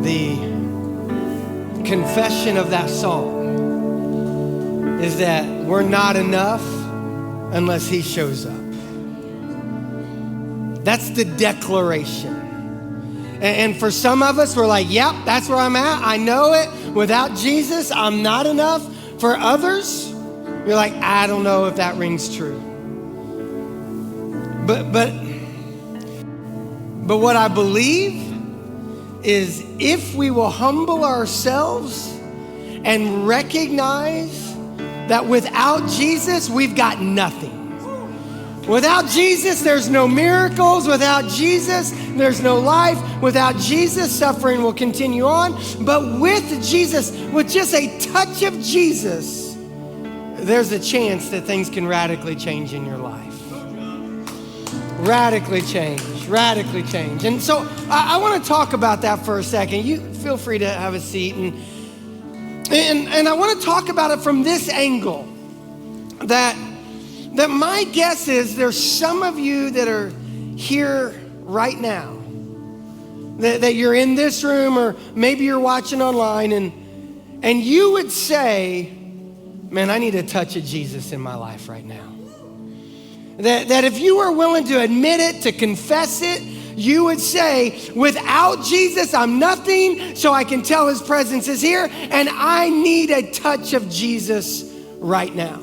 The confession of that song is that we're not enough unless he shows up. That's the declaration. And for some of us, we're like, yep, that's where I'm at. I know it. Without Jesus, I'm not enough. For others, you're like, I don't know if that rings true. But what I believe is if we will humble ourselves and recognize that without Jesus, we've got nothing. Without Jesus, there's no miracles. Without Jesus, there's no life. Without Jesus, suffering will continue on. But with Jesus, with just a touch of Jesus, there's a chance that things can radically change in your life. Radically change. And so I want to talk about that for a second. You feel free to have a seat. And I want to talk about it from this angle, that my guess is there's some of you that are here right now, that you're in this room, or maybe you're watching online, and you would say, man, I need a touch of Jesus in my life right now. That if you were willing to admit it, to confess it, you would say, without Jesus, I'm nothing, so I can tell his presence is here, and I need a touch of Jesus right now.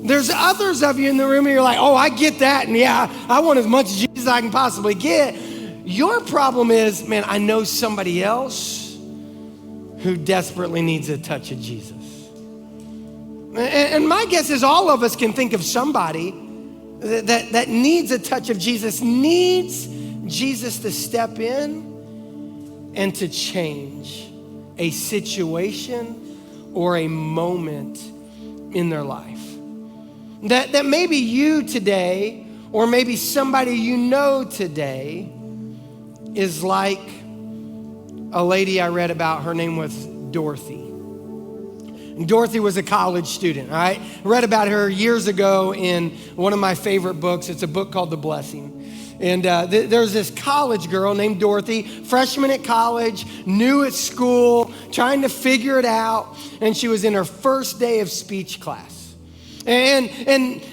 There's others of you in the room, and you're like, oh, I get that, and yeah, I want as much Jesus as I can possibly get. Your problem is, man, I know somebody else who desperately needs a touch of Jesus. And my guess is all of us can think of somebody that needs a touch of Jesus, needs Jesus to step in and to change a situation or a moment in their life. That maybe you today, or maybe somebody you know today, is like a lady I read about. Her name was Dorothy. And Dorothy was a college student, all right? I read about her years ago in one of my favorite books. It's a book called The Blessing. And there's this college girl named Dorothy, freshman at college, new at school, trying to figure it out. And she was in her first day of speech class. And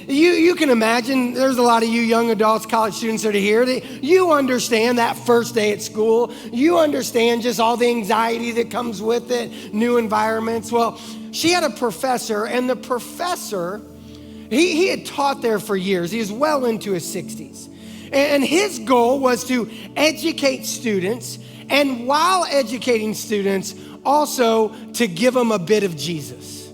you can imagine, there's a lot of you young adults, college students that are here. You understand that first day at school. You understand just all the anxiety that comes with it, new environments. Well, she had a professor, and the professor, he had taught there for years. He was well into his 60s. And his goal was to educate students, and while educating students, also to give them a bit of Jesus.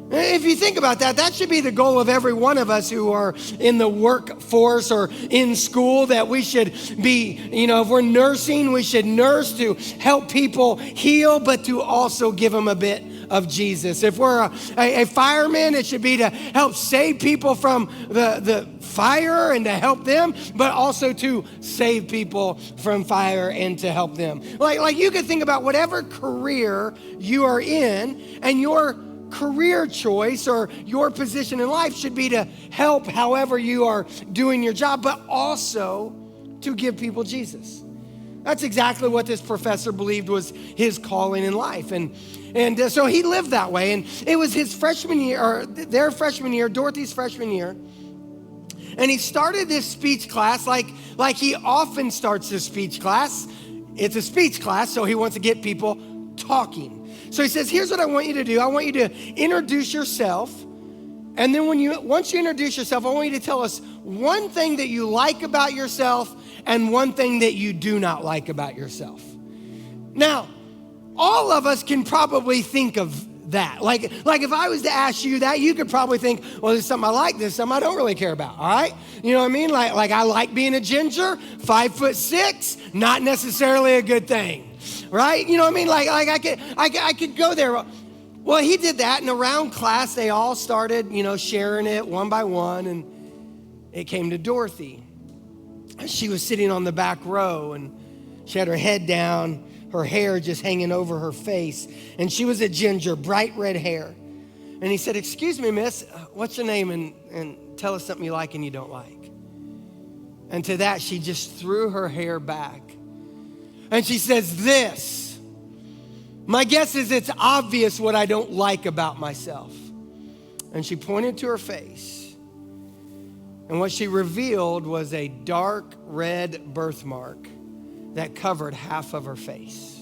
If you think about that, that should be the goal of every one of us who are in the workforce or in school, that we should be, if we're nursing, we should nurse to help people heal, but to also give them a bit of Jesus. If we're a fireman, it should be to help save people from the fire and to help them, but also to save people from fire and to help them. Like you could think about whatever career you are in, and your career choice or your position in life should be to help however you are doing your job, but also to give people Jesus. That's exactly what this professor believed was his calling in life. And so he lived that way. And it was his freshman year, or their freshman year, Dorothy's freshman year. And he started this speech class like he often starts this speech class. It's a speech class, so he wants to get people talking. So he says, here's what I want you to do. I want you to introduce yourself. And then once you introduce yourself, I want you to tell us one thing that you like about yourself and one thing that you do not like about yourself. Now, all of us can probably think of that. Like if I was to ask you that, you could probably think, well, there's something I like, there's something I don't really care about, all right? You know what I mean? Like I like being a ginger, 5'6", not necessarily a good thing, right? You know what I mean? Like I could go there. Well, he did that, and around class, they all started, sharing it one by one, and it came to Dorothy. She was sitting on the back row, and she had her head down, her hair just hanging over her face, and she was a ginger, bright red hair. And he said, excuse me, miss, what's your name? And tell us something you like and you don't like. And to that, she just threw her hair back. And she says, this My guess is it's obvious what I don't like about myself. And she pointed to her face. And what she revealed was a dark red birthmark that covered half of her face.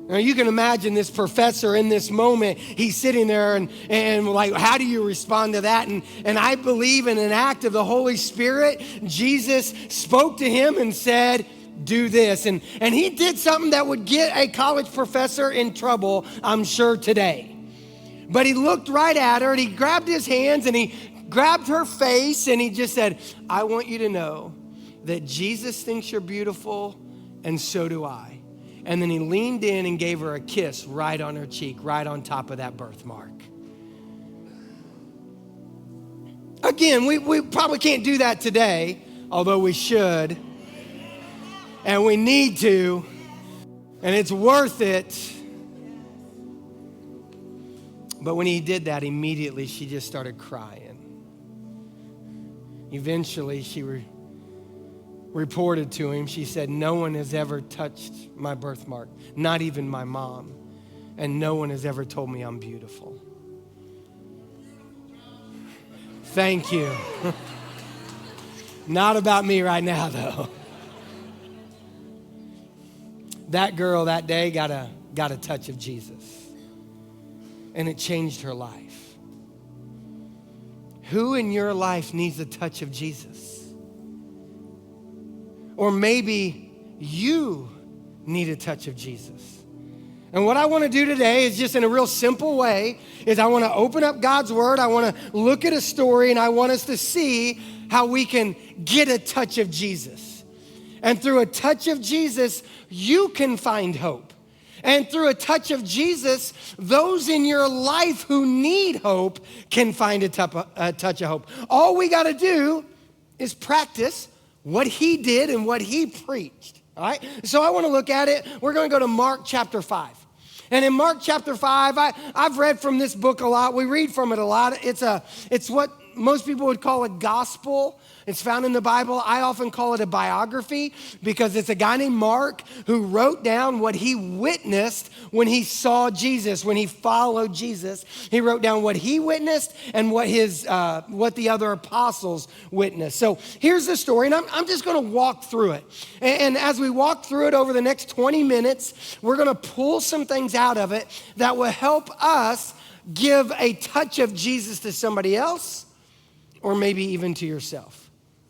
Now you can imagine this professor in this moment, he's sitting there and like, how do you respond to that? And I believe in an act of the Holy Spirit, Jesus spoke to him and said, do this. And he did something that would get a college professor in trouble, I'm sure, today. But he looked right at her and he grabbed his hands and he grabbed her face and he just said, I want you to know that Jesus thinks you're beautiful and so do I. And then he leaned in and gave her a kiss right on her cheek, right on top of that birthmark. Again, we probably can't do that today, although we should. And we need to. And it's worth it. But when he did that, immediately she just started crying. Eventually, she reported to him, she said, no one has ever touched my birthmark, not even my mom, and no one has ever told me I'm beautiful. Thank you. Not about me right now, though. That girl that day got a touch of Jesus, and it changed her life. Who in your life needs a touch of Jesus? Or maybe you need a touch of Jesus. And what I want to do today is just in a real simple way, is I want to open up God's word. I want to look at a story and I want us to see how we can get a touch of Jesus. And through a touch of Jesus, you can find hope. And through a touch of Jesus, those in your life who need hope can find a touch of hope. All we got to do is practice what he did and what he preached, all right? So I want to look at it. We're going to go to Mark chapter 5. And in Mark chapter 5, I've read from this book a lot. We read from it a lot. It's what most people would call a gospel. It's found in the Bible. I often call it a biography because it's a guy named Mark who wrote down what he witnessed when he saw Jesus, when he followed Jesus. He wrote down what he witnessed and what the other apostles witnessed. So here's the story, and I'm just going to walk through it. And as we walk through it over the next 20 minutes, we're going to pull some things out of it that will help us give a touch of Jesus to somebody else, or maybe even to yourself.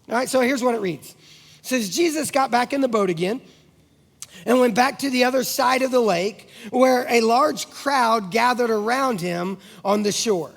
All right, so here's what it reads. It says, Jesus got back in the boat again and went back to the other side of the lake where a large crowd gathered around him on the shore.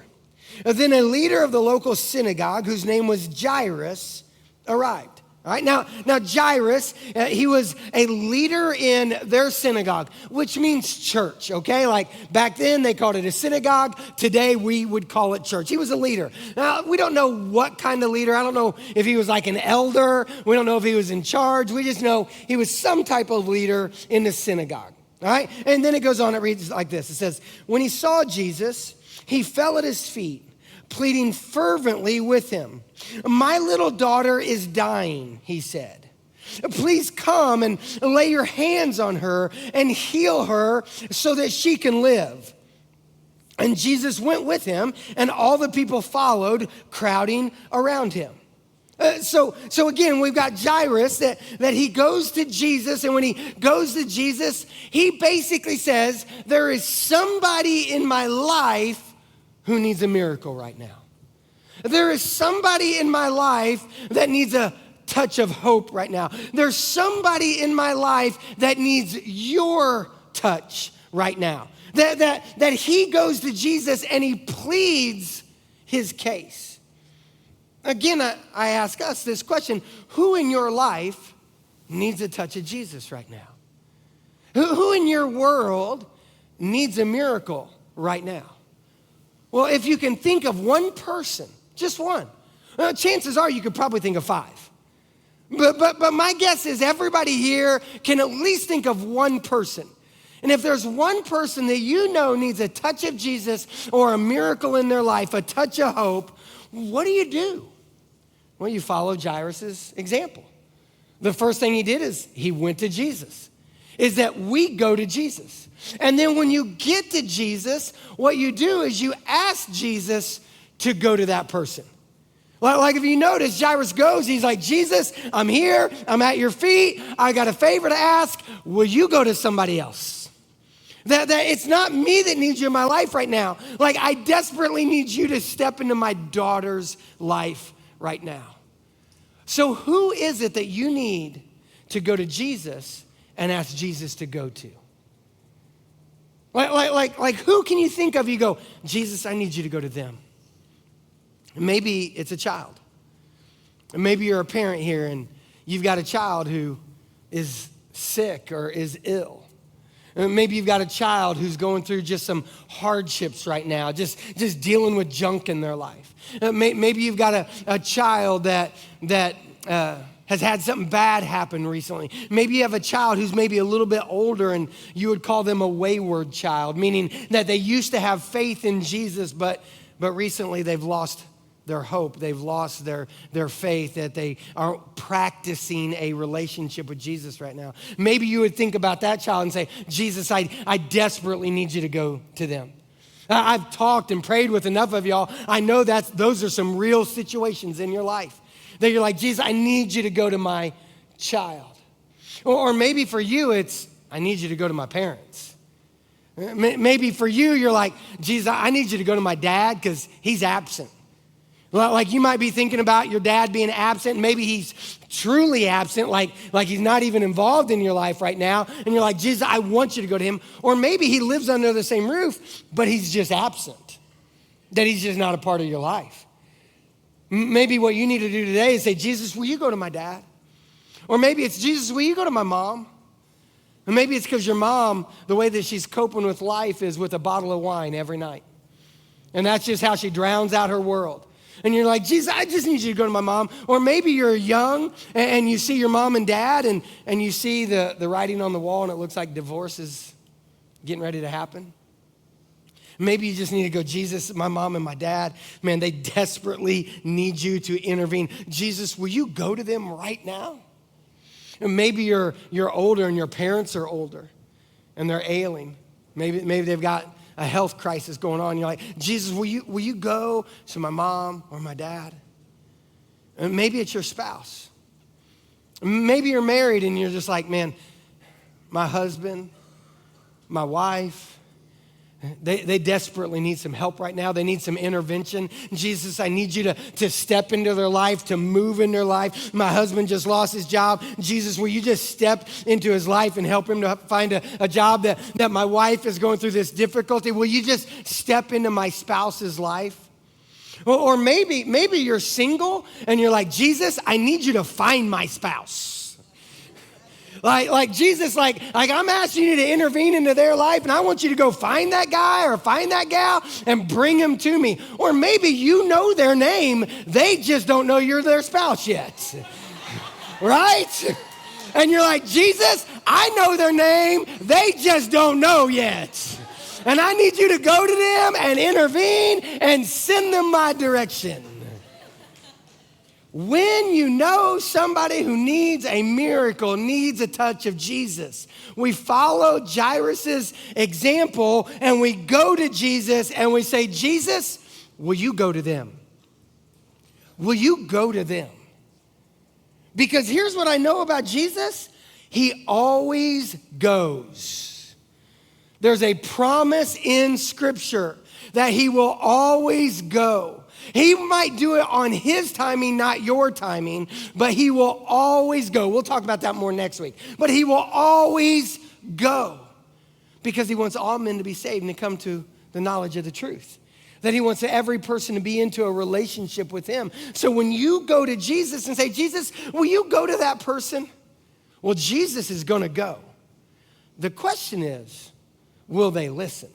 And then a leader of the local synagogue, whose name was Jairus, arrived. All right, now Jairus, he was a leader in their synagogue, which means church, okay? Like back then they called it a synagogue. Today we would call it church. He was a leader. Now, we don't know what kind of leader. I don't know if he was like an elder. We don't know if he was in charge. We just know he was some type of leader in the synagogue, all right? And then it goes on, it reads like this. It says, when he saw Jesus, he fell at his feet, pleading fervently with him. My little daughter is dying, he said. Please come and lay your hands on her and heal her so that she can live. And Jesus went with him, and all the people followed, crowding around him. So again, we've got Jairus that he goes to Jesus, and when he goes to Jesus, he basically says, there is somebody in my life who needs a miracle right now. There is somebody in my life that needs a touch of hope right now. There's somebody in my life that needs your touch right now. That he goes to Jesus and he pleads his case. Again, I ask us this question: who in your life needs a touch of Jesus right now? Who in your world needs a miracle right now? Well, if you can think of one person, just one, chances are you could probably think of five. But my guess is everybody here can at least think of one person. And if there's one person that you know needs a touch of Jesus or a miracle in their life, a touch of hope, what do? Well, you follow Jairus' example. The first thing he did is he went to Jesus. is that we go to Jesus. And then when you get to Jesus, what you do is you ask Jesus to go to that person. Like if you notice, Jairus goes, he's like, Jesus, I'm here, I'm at your feet, I got a favor to ask, will you go to somebody else? That it's not me that needs you in my life right now. Like I desperately need you to step into my daughter's life right now. So who is it that you need to go to Jesus and ask Jesus to go to? Like who can you think of? You go, Jesus, I need you to go to them. Maybe it's a child. Maybe you're a parent here and you've got a child who is sick or is ill. Maybe you've got a child who's going through just some hardships right now, just dealing with junk in their life. Maybe you've got a child that has had something bad happen recently. Maybe you have a child who's maybe a little bit older and you would call them a wayward child, meaning that they used to have faith in Jesus, but recently they've lost their hope. They've lost their faith, that they aren't practicing a relationship with Jesus right now. Maybe you would think about that child and say, Jesus, I desperately need you to go to them. I've talked and prayed with enough of y'all. I know those are some real situations in your life that you're like, Jesus, I need you to go to my child. Or maybe for you, it's, I need you to go to my parents. Maybe for you, you're like, Jesus, I need you to go to my dad because he's absent. Like you might be thinking about your dad being absent. Maybe he's truly absent, like he's not even involved in your life right now. And you're like, Jesus, I want you to go to him. Or maybe he lives under the same roof, but he's just absent, that he's just not a part of your life. Maybe what you need to do today is say, Jesus, will you go to my dad? Or maybe it's, Jesus, will you go to my mom? And maybe it's because your mom, the way that she's coping with life is with a bottle of wine every night. And that's just how she drowns out her world. And you're like, Jesus, I just need you to go to my mom. Or maybe you're young and you see your mom and dad and you see the writing on the wall and it looks like divorce is getting ready to happen. Maybe you just need to go, Jesus, my mom and my dad, man, they desperately need you to intervene. Jesus, will you go to them right now? And maybe you're older and your parents are older and they're ailing. Maybe they've got a health crisis going on. You're like, Jesus, will you go to my mom or my dad? And maybe it's your spouse. Maybe you're married and you're just like, man, my husband, my wife, they desperately need some help right now. They need some intervention. Jesus, I need you to step into their life, to move in their life. My husband just lost his job. Jesus, will you just step into his life and help him to find a job that my wife is going through this difficulty? Will you just step into my spouse's life? Or maybe you're single and you're like, Jesus, I need you to find my spouse. Like Jesus, like I'm asking you to intervene into their life and I want you to go find that guy or find that gal and bring him to me. Or maybe you know their name, they just don't know you're their spouse yet, right? And you're like, Jesus, I know their name, they just don't know yet. And I need you to go to them and intervene and send them my direction. When you know somebody who needs a miracle, needs a touch of Jesus, we follow Jairus' example and we go to Jesus and we say, Jesus, will you go to them? Will you go to them? Because here's what I know about Jesus. He always goes. There's a promise in Scripture that he will always go. He might do it on his timing, not your timing, but he will always go. We'll talk about that more next week. But he will always go because he wants all men to be saved and to come to the knowledge of the truth. That he wants every person to be into a relationship with him. So when you go to Jesus and say, Jesus, will you go to that person? Well, Jesus is going to go. The question is, will they listen?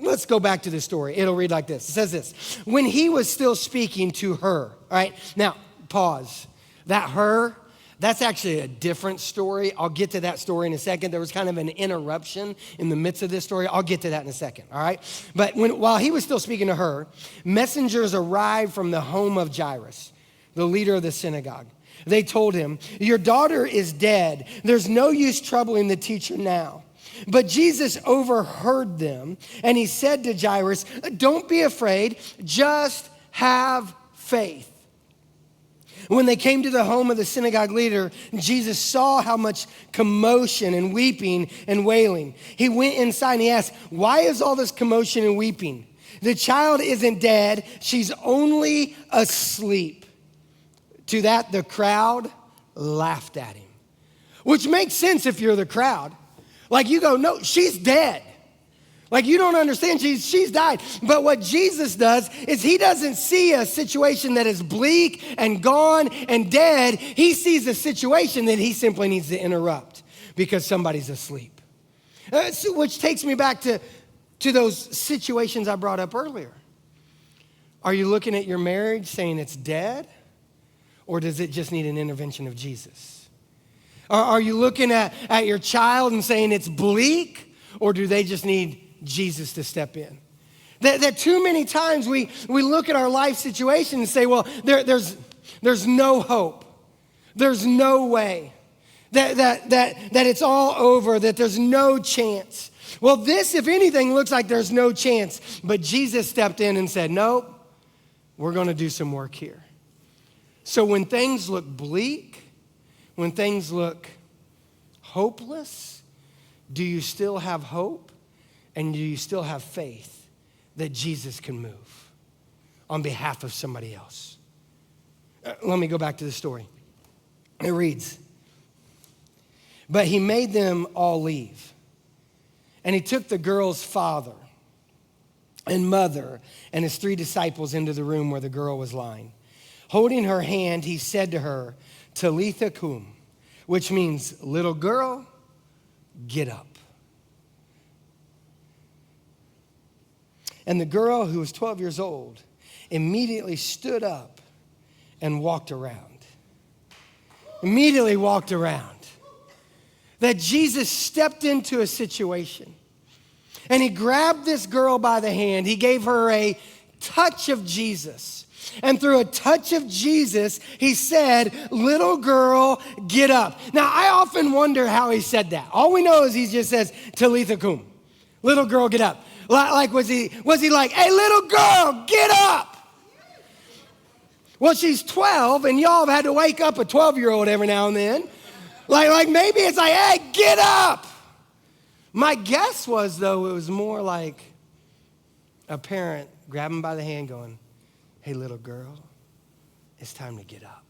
Let's go back to the story. It'll read like this. It says this. When he was still speaking to her, all right? Now, pause. That her, that's actually a different story. I'll get to that story in a second. There was kind of an interruption in the midst of this story. I'll get to that in a second, all right? But while he was still speaking to her, messengers arrived from the home of Jairus, the leader of the synagogue. They told him, "Your daughter is dead. There's no use troubling the teacher now." But Jesus overheard them, and he said to Jairus, "Don't be afraid, just have faith." When they came to the home of the synagogue leader, Jesus saw how much commotion and weeping and wailing. He went inside and he asked, "Why is all this commotion and weeping? The child isn't dead, she's only asleep." To that, the crowd laughed at him, which makes sense if you're the crowd. Like you go, "No, she's dead." Like you don't understand, she's died. But what Jesus does is he doesn't see a situation that is bleak and gone and dead. He sees a situation that he simply needs to interrupt because somebody's asleep. Which takes me back to those situations I brought up earlier. Are you looking at your marriage saying it's dead? Or does it just need an intervention of Jesus? Are you looking at your child and saying it's bleak? Or do they just need Jesus to step in? That too many times we look at our life situation and say, well, there's no hope. There's no way. That it's all over, that there's no chance. Well, this, if anything, looks like there's no chance. But Jesus stepped in and said, "Nope, we're going to do some work here." So when things look bleak, when things look hopeless, do you still have hope? And do you still have faith that Jesus can move on behalf of somebody else? Let me go back to the story. It reads, "But he made them all leave. And he took the girl's father and mother and his 3 disciples into the room where the girl was lying. Holding her hand, he said to her, 'Talitha cum,' which means, 'Little girl, get up.' And the girl, who was 12 years old, immediately stood up and walked around." Immediately walked around. That Jesus stepped into a situation and he grabbed this girl by the hand. He gave her a touch of Jesus. And through a touch of Jesus, he said, "Little girl, get up." Now, I often wonder how he said that. All we know is he just says, "Talitha cum," little girl, get up. Like, was he like, "Hey, little girl, get up"? Well, she's 12, and y'all have had to wake up a 12-year-old every now and then. Like maybe it's like, "Hey, get up." My guess was, though, it was more like a parent grabbing him by the hand going, "Hey, little girl, it's time to get up."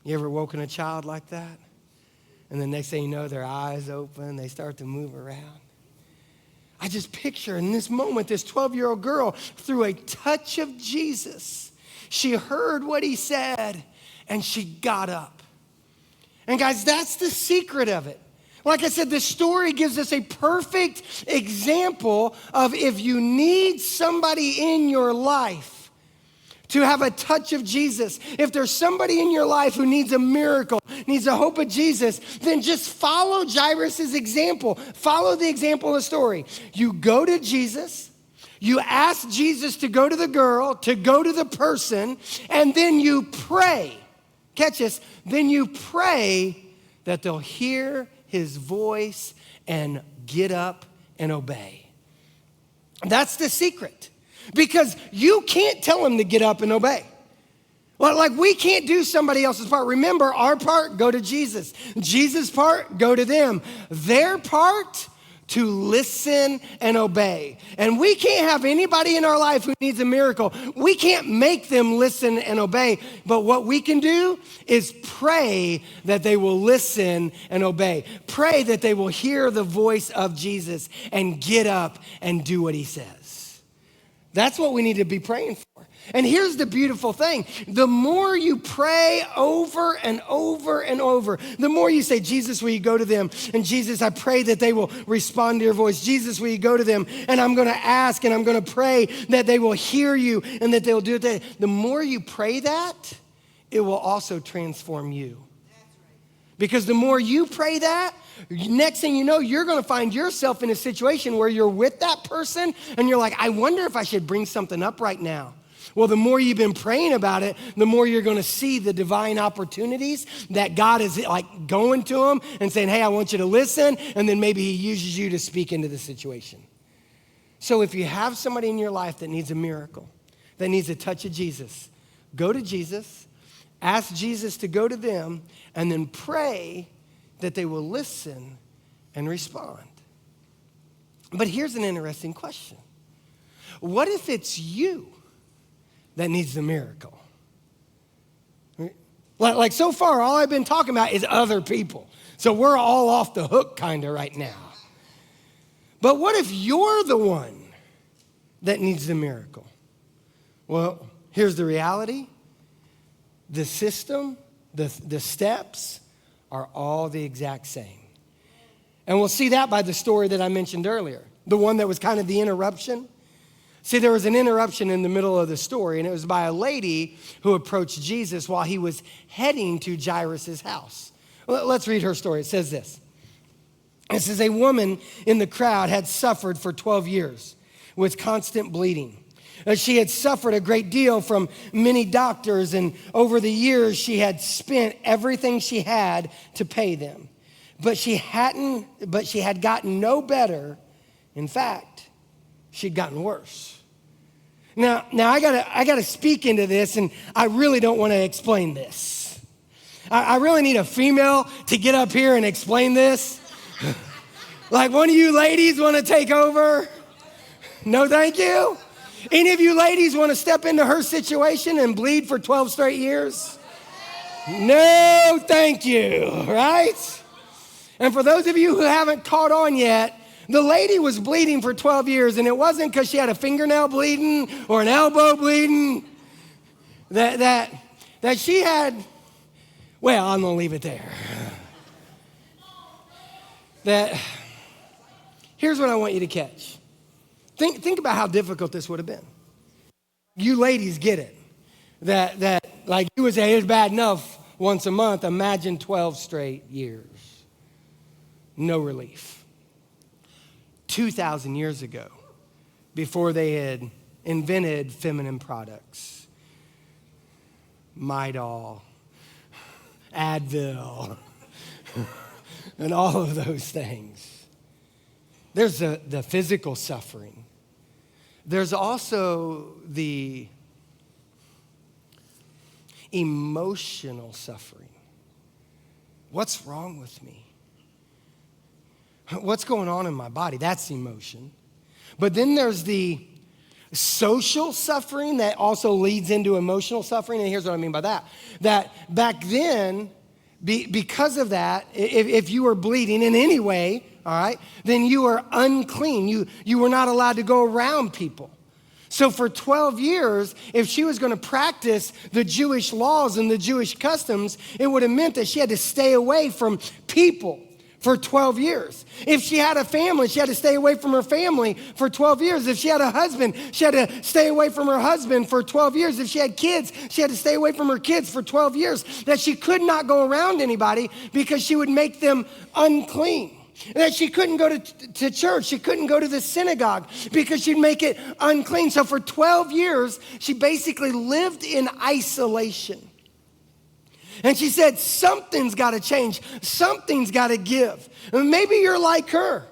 You ever woken a child like that? And the next thing you know, their eyes open, they start to move around. I just picture in this moment, this 12-year-old girl, through a touch of Jesus, she heard what he said and she got up. And guys, that's the secret of it. Like I said, this story gives us a perfect example of if you need somebody in your life to have a touch of Jesus, if there's somebody in your life who needs a miracle, needs a hope of Jesus, then just follow Jairus' example. Follow the example of the story. You go to Jesus, you ask Jesus to go to the girl, to go to the person, and then you pray. Catch this. Then you pray that they'll hear his voice and get up and obey. That's the secret. Because you can't tell them to get up and obey. Well, like we can't do somebody else's part. Remember, our part, go to Jesus. Jesus' part, go to them. Their part, to listen and obey. And we can't have anybody in our life who needs a miracle. We can't make them listen and obey. But what we can do is pray that they will listen and obey. Pray that they will hear the voice of Jesus and get up and do what he says. That's what we need to be praying for. And here's the beautiful thing. The more you pray over and over and over, the more you say, "Jesus, will you go to them?" And Jesus, I pray that they will respond to your voice. Jesus, will you go to them? And I'm going to ask and I'm going to pray that they will hear you and that they'll do it. The more you pray that, it will also transform you. Because the more you pray that, next thing you know, you're going to find yourself in a situation where you're with that person and you're like, "I wonder if I should bring something up right now." Well, the more you've been praying about it, the more you're going to see the divine opportunities that God is like going to them and saying, hey, I want you to listen. And then maybe he uses you to speak into the situation. So if you have somebody in your life that needs a miracle, that needs a touch of Jesus, go to Jesus, ask Jesus to go to them, and then pray that they will listen and respond. But here's an interesting question. What if it's you that needs the miracle? Like so far, all I've been talking about is other people. So we're all off the hook kind of right now. But what if you're the one that needs the miracle? Well, here's the reality. The system, the steps are all the exact same. And we'll see that by the story that I mentioned earlier, the one that was kind of the interruption. See, there was an interruption in the middle of the story, and it was by a lady who approached Jesus while he was heading to Jairus' house. Let's read her story. It says this. It says, a woman in the crowd had suffered for 12 years with constant bleeding. She had suffered a great deal from many doctors, and over the years she had spent everything she had to pay them. But she had gotten no better. In fact, she'd gotten worse. Now I gotta speak into this, and I really don't want to explain this. I really need a female to get up here and explain this. Like one of you ladies want to take over? No, thank you. Any of you ladies want to step into her situation and bleed for 12 straight years? No, thank you, right? And for those of you who haven't caught on yet, the lady was bleeding for 12 years, and it wasn't because she had a fingernail bleeding or an elbow bleeding. That she had, well, I'm going to leave it there. That, here's what I want you to catch. Think about how difficult this would have been. You ladies get it. That like you would say, it's bad enough once a month. Imagine 12 straight years. No relief. 2,000 years ago, before they had invented feminine products, Midol, Advil, and all of those things. There's the physical suffering. There's also the emotional suffering. What's wrong with me? What's going on in my body? That's emotion. But then there's the social suffering that also leads into emotional suffering. And here's what I mean by that. That back then, because of that, if you were bleeding in any way, all right, then you were unclean. You were not allowed to go around people. So for 12 years, if she was going to practice the Jewish laws and the Jewish customs, it would have meant that she had to stay away from people for 12 years. If she had a family, she had to stay away from her family for 12 years. If she had a husband, she had to stay away from her husband for 12 years. If she had kids, she had to stay away from her kids for 12 years. That she could not go around anybody because she would make them unclean. That she couldn't go to church. She couldn't go to the synagogue because she'd make it unclean. So for 12 years, she basically lived in isolation. And she said, something's got to change. Something's got to give. And maybe you're like her.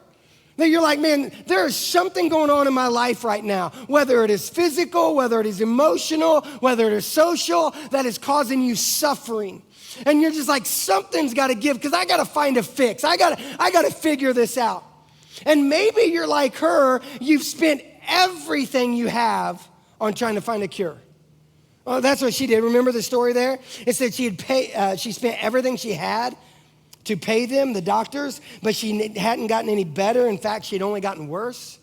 That you're like, man, there is something going on in my life right now, whether it is physical, whether it is emotional, whether it is social, that is causing you suffering. And you're just like, something's got to give because I got to find a fix. I got to figure this out. And maybe you're like her. You've spent everything you have on trying to find a cure. Oh, that's what she did. Remember the story there? It said she spent everything she had to pay them, the doctors, but she hadn't gotten any better. In fact, she'd only gotten worse.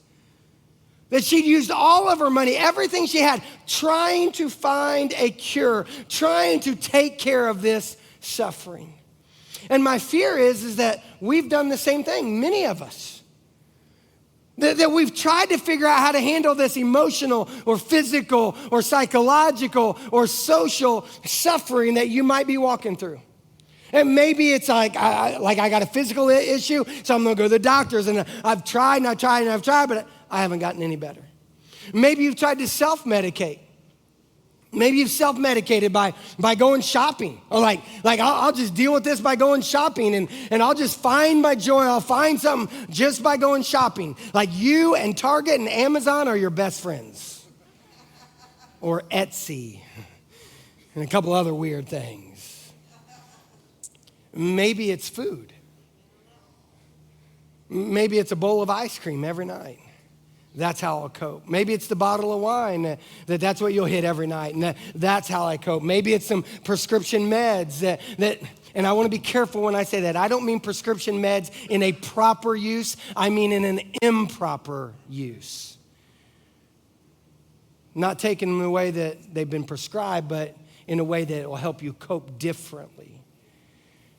That she'd used all of her money, everything she had, trying to find a cure, trying to take care of this suffering. And my fear is that we've done the same thing, many of us. That we've tried to figure out how to handle this emotional or physical or psychological or social suffering that you might be walking through. And maybe it's like I got a physical issue, so I'm gonna go to the doctors, and I've tried and I've tried and I've tried, but I haven't gotten any better. Maybe you've tried to self-medicate. Maybe you've self-medicated by going shopping. Or like I'll just deal with this by going shopping and I'll just find my joy. I'll find something just by going shopping. Like you and Target and Amazon are your best friends. Or Etsy and a couple other weird things. Maybe it's food. Maybe it's a bowl of ice cream every night. That's how I'll cope. Maybe it's the bottle of wine that's what you'll hit every night, and that's how I cope. Maybe it's some prescription meds that, and I want to be careful when I say that. I don't mean prescription meds in a proper use. I mean in an improper use. Not taken in the way that they've been prescribed, but in a way that will help you cope differently.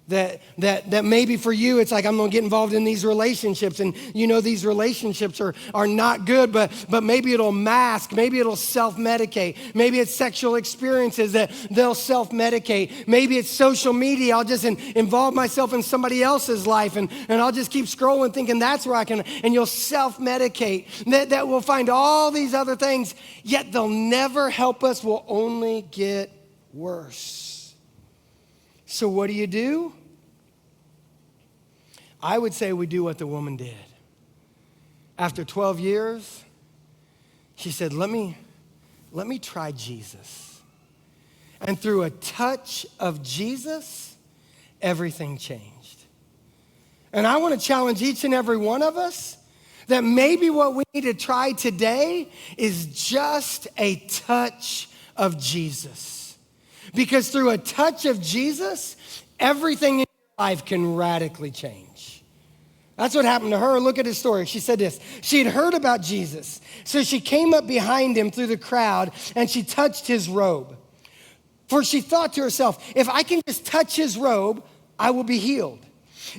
That maybe for you, it's like, I'm gonna get involved in these relationships, and these relationships are not good, but maybe it'll mask, maybe it'll self-medicate. Maybe it's sexual experiences that they'll self-medicate. Maybe it's social media. I'll just involve myself in somebody else's life, and I'll just keep scrolling thinking that's where I can, and you'll self-medicate. That we'll find all these other things, yet they'll never help us, will only get worse. So what do? I would say we do what the woman did. After 12 years, she said, let me try Jesus. And through a touch of Jesus, everything changed. And I want to challenge each and every one of us that maybe what we need to try today is just a touch of Jesus. Because through a touch of Jesus, everything in your life can radically change. That's what happened to her. Look at his story. She said this. She had heard about Jesus. So she came up behind him through the crowd and she touched his robe. For she thought to herself, if I can just touch his robe, I will be healed.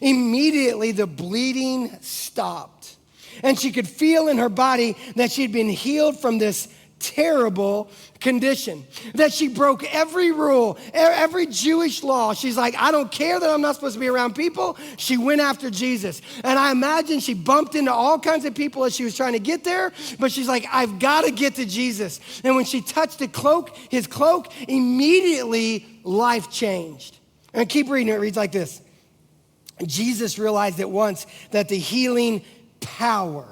Immediately the bleeding stopped. And she could feel in her body that she'd been healed from this terrible condition, that she broke every rule, every Jewish law. She's like, I don't care that I'm not supposed to be around people. She went after Jesus. And I imagine she bumped into all kinds of people as she was trying to get there, but she's like, I've got to get to Jesus. And when she touched his cloak, immediately life changed. And keep reading, it reads like this. Jesus realized at once that the healing power,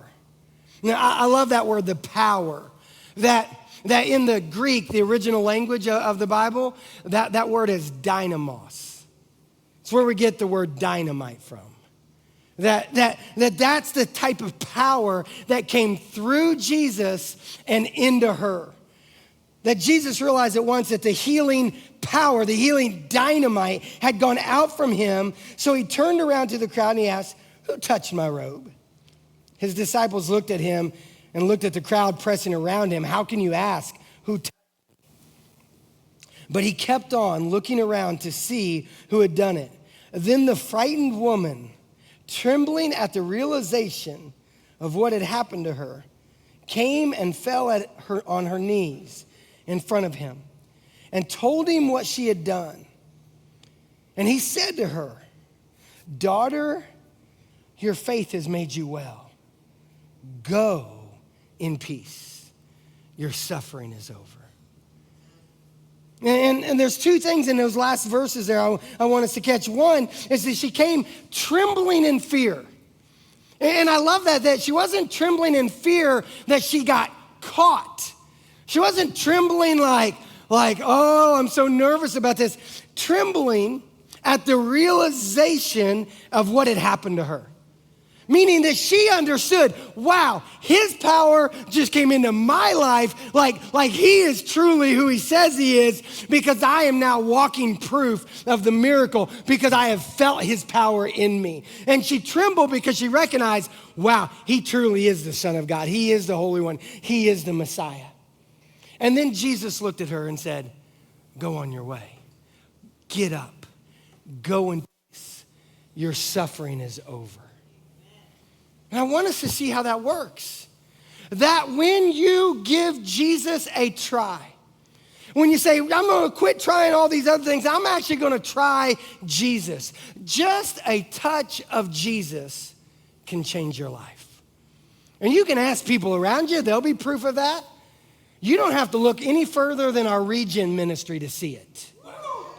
now I love that word, the power, that in the Greek, the original language of the Bible, that word is dynamos. It's where we get the word dynamite from. That's the type of power that came through Jesus and into her. That Jesus realized at once that the healing power, the healing dynamite had gone out from him. So he turned around to the crowd and he asked, who touched my robe? His disciples looked at him and looked at the crowd pressing around him. How can you ask who touched me? But he kept on looking around to see who had done it. Then the frightened woman, trembling at the realization of what had happened to her, came and fell on her knees in front of him and told him what she had done. And he said to her, daughter, your faith has made you well. Go in peace. Your suffering is over. And there's two things in those last verses there I want us to catch. One is that she came trembling in fear. And I love that she wasn't trembling in fear that she got caught. She wasn't trembling like, oh, I'm so nervous about this. Trembling at the realization of what had happened to her. Meaning that she understood, wow, his power just came into my life like he is truly who he says he is, because I am now walking proof of the miracle because I have felt his power in me. And she trembled because she recognized, wow, he truly is the Son of God. He is the Holy One. He is the Messiah. And then Jesus looked at her and said, go on your way. Get up. Go in peace. Your suffering is over. And I want us to see how that works. That when you give Jesus a try, when you say, I'm going to quit trying all these other things, I'm actually going to try Jesus. Just a touch of Jesus can change your life. And you can ask people around you, they'll be proof of that. You don't have to look any further than our Regen ministry to see it. All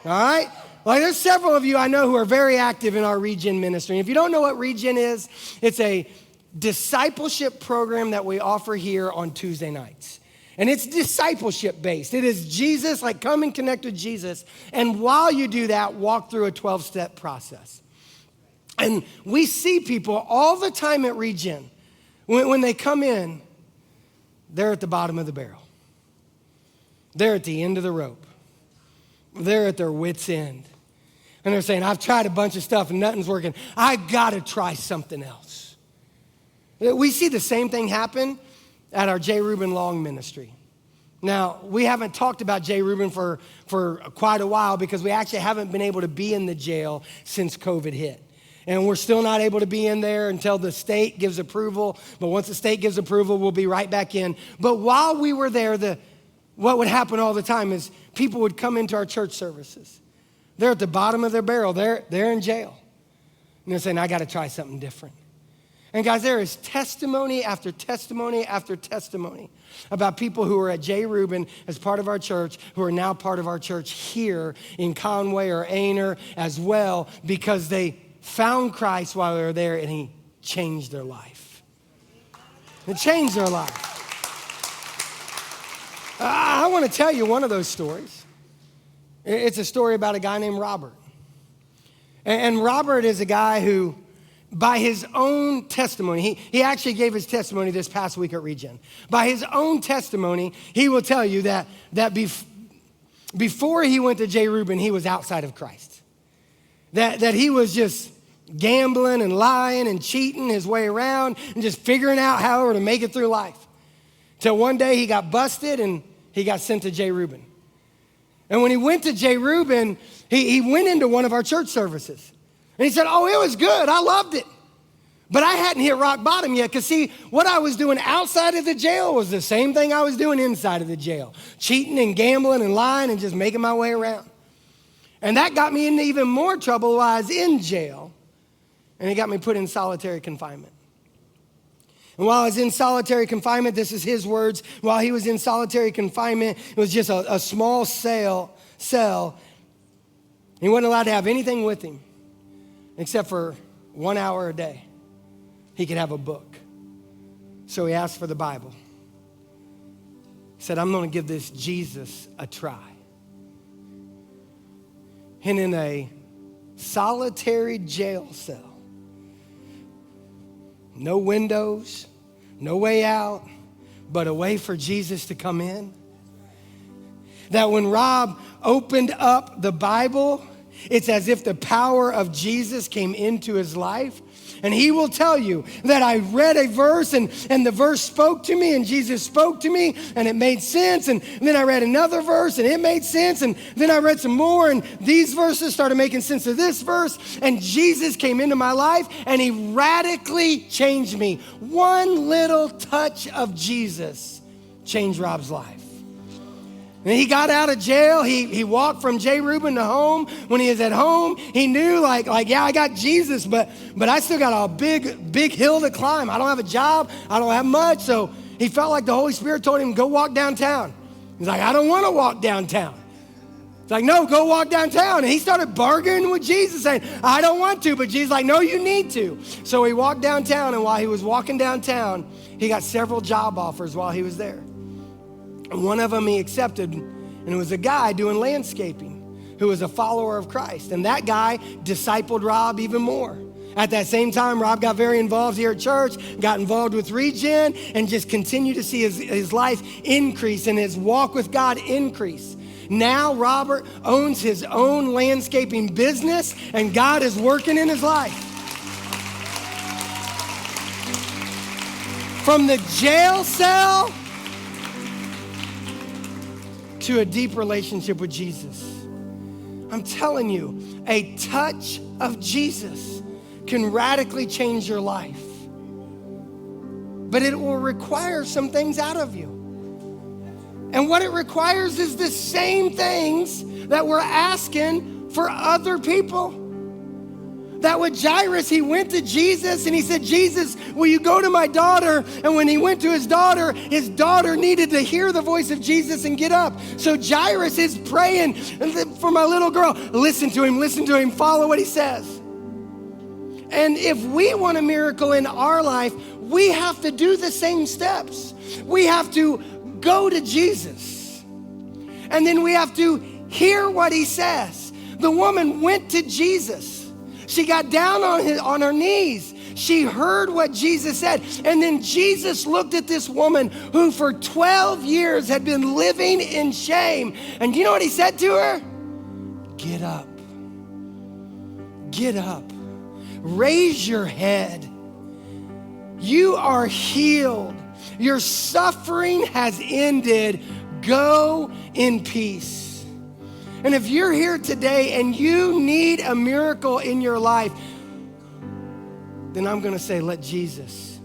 right? Like there's several of you I know who are very active in our Regen ministry. And if you don't know what Regen is, it's a discipleship program that we offer here on Tuesday nights. And it's discipleship based. It is Jesus, like come and connect with Jesus. And while you do that, walk through a 12-step process. And we see people all the time at Regen. When they come in, they're at the bottom of the barrel. They're at the end of the rope. They're at their wits' end. And they're saying, I've tried a bunch of stuff and nothing's working. I gotta try something else. We see the same thing happen at our J. Reuben Long ministry. Now, we haven't talked about J. Reuben for quite a while because we actually haven't been able to be in the jail since COVID hit. And we're still not able to be in there until the state gives approval. But once the state gives approval, we'll be right back in. But while we were there, what would happen all the time is people would come into our church services. They're at the bottom of their barrel. They're in jail. And they're saying, I got to try something different. And guys, there is testimony after testimony after testimony about people who are at J. Reuben as part of our church, who are now part of our church here in Conway or Aner as well, because they found Christ while they were there and he changed their life. It changed their life. I want to tell you one of those stories. It's a story about a guy named Robert. And Robert is a guy who, by his own testimony, he actually gave his testimony this past week at Regen. By his own testimony, he will tell you that before he went to J. Reuben, he was outside of Christ. That he was just gambling and lying and cheating his way around and just figuring out how to make it through life. Till one day he got busted and he got sent to J. Reuben. And when he went to J. Reuben, he went into one of our church services. And he said, oh, it was good. I loved it. But I hadn't hit rock bottom yet because, see, what I was doing outside of the jail was the same thing I was doing inside of the jail. Cheating and gambling and lying and just making my way around. And that got me into even more trouble while I was in jail. And it got me put in solitary confinement. And while I was in solitary confinement, this is his words, while he was in solitary confinement, it was just a small cell. He wasn't allowed to have anything with him except for 1 hour a day. He could have a book. So he asked for the Bible. He said, I'm going to give this Jesus a try. And in a solitary jail cell, no windows, no way out, but a way for Jesus to come in. That when Rob opened up the Bible, it's as if the power of Jesus came into his life. And he will tell you that I read a verse and the verse spoke to me and Jesus spoke to me and it made sense. And then I read another verse and it made sense. And then I read some more and these verses started making sense of this verse. And Jesus came into my life and he radically changed me. One little touch of Jesus changed Rob's life. And he got out of jail. He walked from J. Reuben to home. When he was at home, he knew like yeah, I got Jesus, but I still got a big hill to climb. I don't have a job. I don't have much. So he felt like the Holy Spirit told him, go walk downtown. He's like, I don't want to walk downtown. It's like, no, go walk downtown. And he started bargaining with Jesus saying, I don't want to, but Jesus is like, no, you need to. So he walked downtown, and while he was walking downtown, he got several job offers while he was there. And one of them he accepted, and it was a guy doing landscaping who was a follower of Christ. And that guy discipled Rob even more. At that same time, Rob got very involved here at church, got involved with Regen, and just continued to see his life increase and his walk with God increase. Now Robert owns his own landscaping business, and God is working in his life. From the jail cell to a deep relationship with Jesus. I'm telling you, a touch of Jesus can radically change your life. But it will require some things out of you. And what it requires is the same things that we're asking for other people. That with Jairus, he went to Jesus and he said, Jesus, will you go to my daughter? And when he went to his daughter needed to hear the voice of Jesus and get up. So Jairus is praying for my little girl. Listen to him, follow what he says. And if we want a miracle in our life, we have to do the same steps. We have to go to Jesus. And then we have to hear what he says. The woman went to Jesus. She got down on her knees. She heard what Jesus said. And then Jesus looked at this woman who for 12 years had been living in shame. And you know what he said to her? Get up. Get up. Raise your head. You are healed. Your suffering has ended. Go in peace. And if you're here today and you need a miracle in your life, then I'm going to say, let Jesus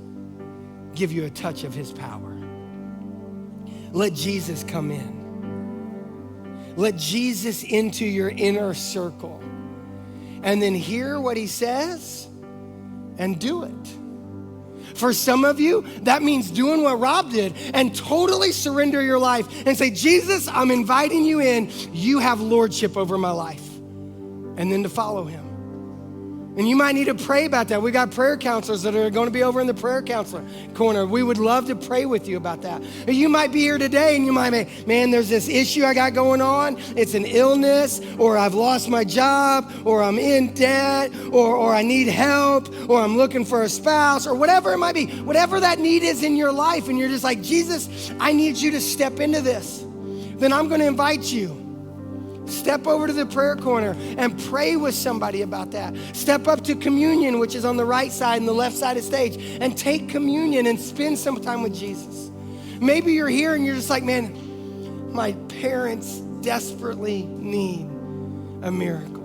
give you a touch of his power. Let Jesus come in. Let Jesus into your inner circle. And then hear what he says and do it. For some of you, that means doing what Rob did and totally surrender your life and say, Jesus, I'm inviting you in. You have lordship over my life. And then to follow him. And you might need to pray about that. We got prayer counselors that are going to be over in the prayer counselor corner. We would love to pray with you about that. Or you might be here today and you might be, man, there's this issue I got going on. It's an illness, or I've lost my job, or I'm in debt, or I need help, or I'm looking for a spouse, or whatever it might be. Whatever that need is in your life, and you're just like, Jesus, I need you to step into this. Then I'm going to invite you. Step over to the prayer corner and pray with somebody about that. Step up to communion, which is on the right side and the left side of stage, and take communion and spend some time with Jesus. Maybe you're here and you're just like, man, my parents desperately need a miracle.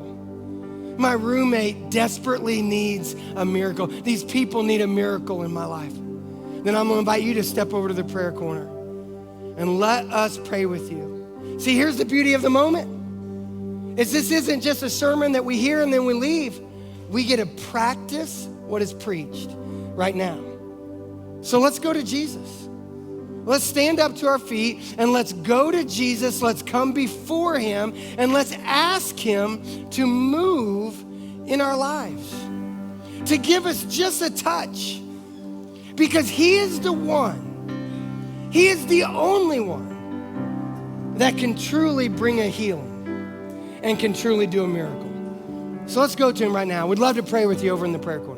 My roommate desperately needs a miracle. These people need a miracle in my life. Then I'm gonna invite you to step over to the prayer corner and let us pray with you. See, here's the beauty of the moment. This isn't just a sermon that we hear and then we leave. We get to practice what is preached right now. So let's go to Jesus. Let's stand up to our feet and let's go to Jesus. Let's come before him and let's ask him to move in our lives, to give us just a touch, because he is the one, he is the only one that can truly bring a healing and can truly do a miracle. So let's go to him right now. We'd love to pray with you over in the prayer corner.